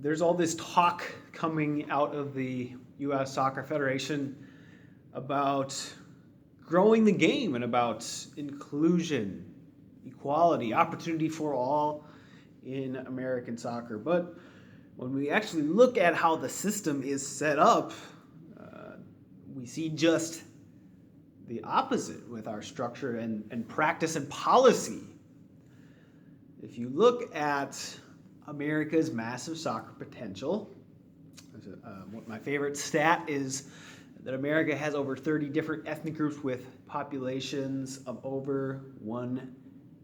there's all this talk coming out of the U.S. Soccer Federation about growing the game and about inclusion, equality, opportunity for all in American soccer. But when we actually look at how the system is set up, we see just the opposite with our structure and practice and policy. If you look at America's massive soccer potential, my favorite stat is that America has over 30 different ethnic groups with populations of over 1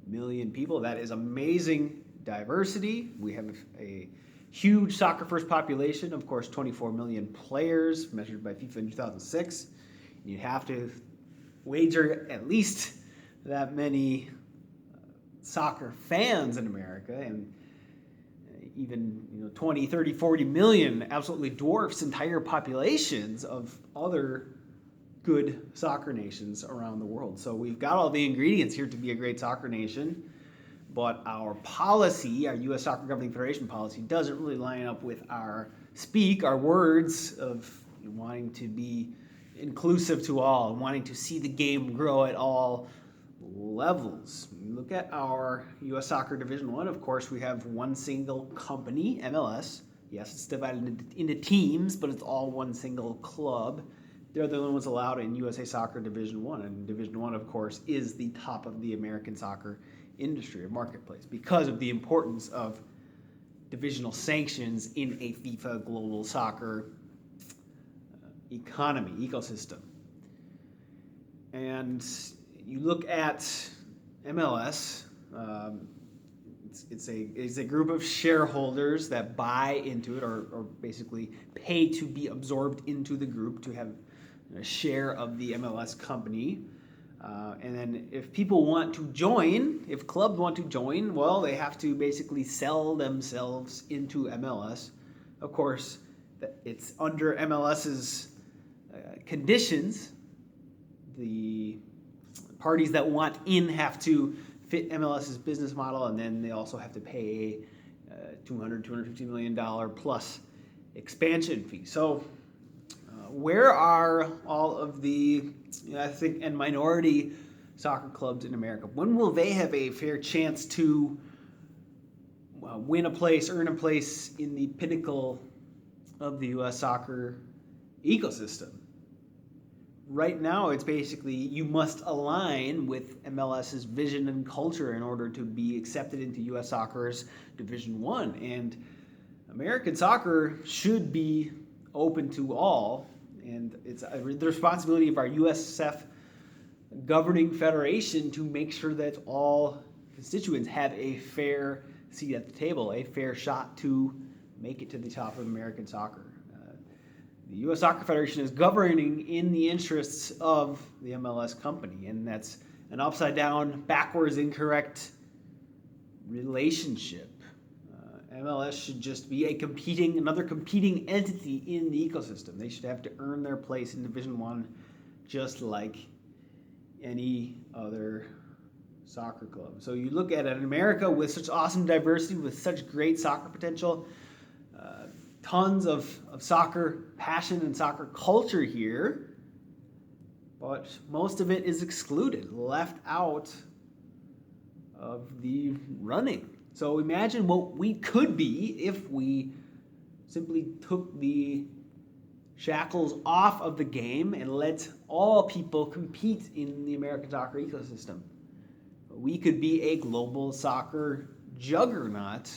million people. That is amazing diversity. We have a huge soccer-first population, of course, 24 million players measured by FIFA in 2006. You have to wager at least that many soccer fans in America, and even 20, 30, 40 million absolutely dwarfs entire populations of other good soccer nations around the world. So we've got all the ingredients here to be a great soccer nation, but our policy, our U.S. Soccer Governing Federation policy, doesn't really line up with our words of wanting to be inclusive to all and wanting to see the game grow at all levels. When you look at our U.S. Soccer Division 1, of course, we have one single company, MLS. Yes, it's divided into teams, but it's all one single club. They're the only ones allowed in USA Soccer Division 1. And Division 1, of course, is the top of the American soccer industry or marketplace because of the importance of divisional sanctions in a FIFA global soccer economy, ecosystem. And you look at MLS, it's a group of shareholders that buy into it or basically pay to be absorbed into the group to have a share of the MLS company. And then if people want to join, if clubs want to join, well, they have to basically sell themselves into MLS. Of course, it's under MLS's conditions. The parties that want in have to fit MLS's business model, and then they also have to pay a $250 million plus expansion fee. So where are all of the ethnic and minority soccer clubs in America? When will they have a fair chance to win a place, earn a place in the pinnacle of the U.S. soccer ecosystem? Right now, it's basically you must align with MLS's vision and culture in order to be accepted into U.S. Soccer's Division 1. And American soccer should be open to all. And it's the responsibility of our USF governing federation to make sure that all constituents have a fair seat at the table, a fair shot to make it to the top of American soccer. The U.S. Soccer Federation is governing in the interests of the MLS company, and that's an upside-down, backwards, incorrect relationship. MLS should just be another competing entity in the ecosystem. They should have to earn their place in Division 1 just like any other soccer club. So you look at an America with such awesome diversity, with such great soccer potential, tons of soccer passion and soccer culture here, but most of it is excluded, left out of the running. So imagine what we could be if we simply took the shackles off of the game and let all people compete in the American soccer ecosystem. We could be a global soccer juggernaut,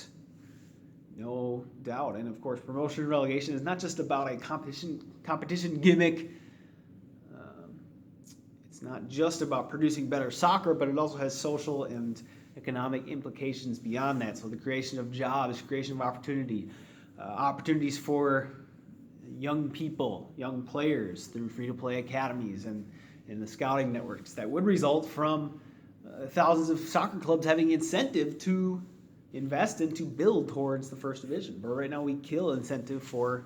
no doubt. And of course, promotion and relegation is not just about a competition gimmick. It's not just about producing better soccer, but it also has social and economic implications beyond that. So the creation of jobs, creation of opportunities for young people, young players through free-to-play academies and the scouting networks that would result from thousands of soccer clubs having incentive to invest and to build towards the first division. But right now we kill incentive for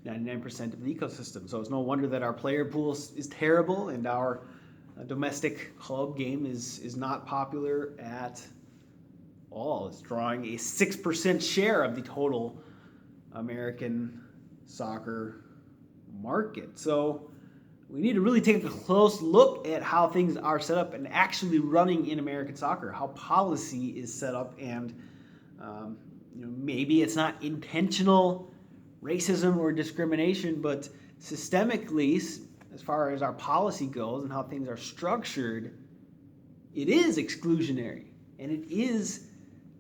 99% of the ecosystem. So it's no wonder that our player pool is terrible and our domestic club game is not popular at all. It's drawing a 6% share of the total American soccer market. So we need to really take a close look at how things are set up and actually running in American soccer, how policy is set up, and maybe it's not intentional racism or discrimination, but systemically, as far as our policy goes and how things are structured, it is exclusionary, and it is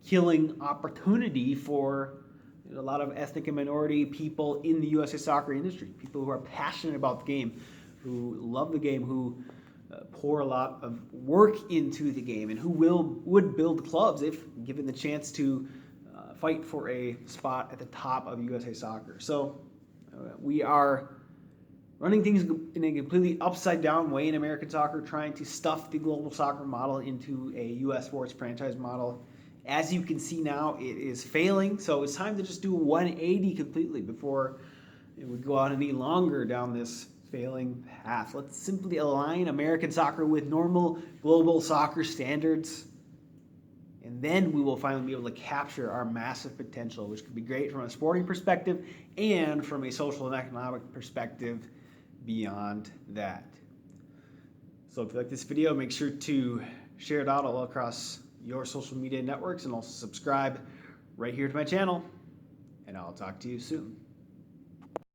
killing opportunity for a lot of ethnic and minority people in the USA soccer industry, people who are passionate about the game, who love the game, who pour a lot of work into the game, and who would build clubs if given the chance to fight for a spot at the top of USA soccer. So we are running things in a completely upside down way in American soccer, trying to stuff the global soccer model into a US sports franchise model. As you can see now, it is failing, so it's time to just do a 180 completely before it would go out any longer down this failing path. Let's simply align American soccer with normal global soccer standards, and then we will finally be able to capture our massive potential, which could be great from a sporting perspective and from a social and economic perspective beyond that. So if you like this video, make sure to share it out all across your social media networks, and also subscribe right here to my channel, and I'll talk to you soon.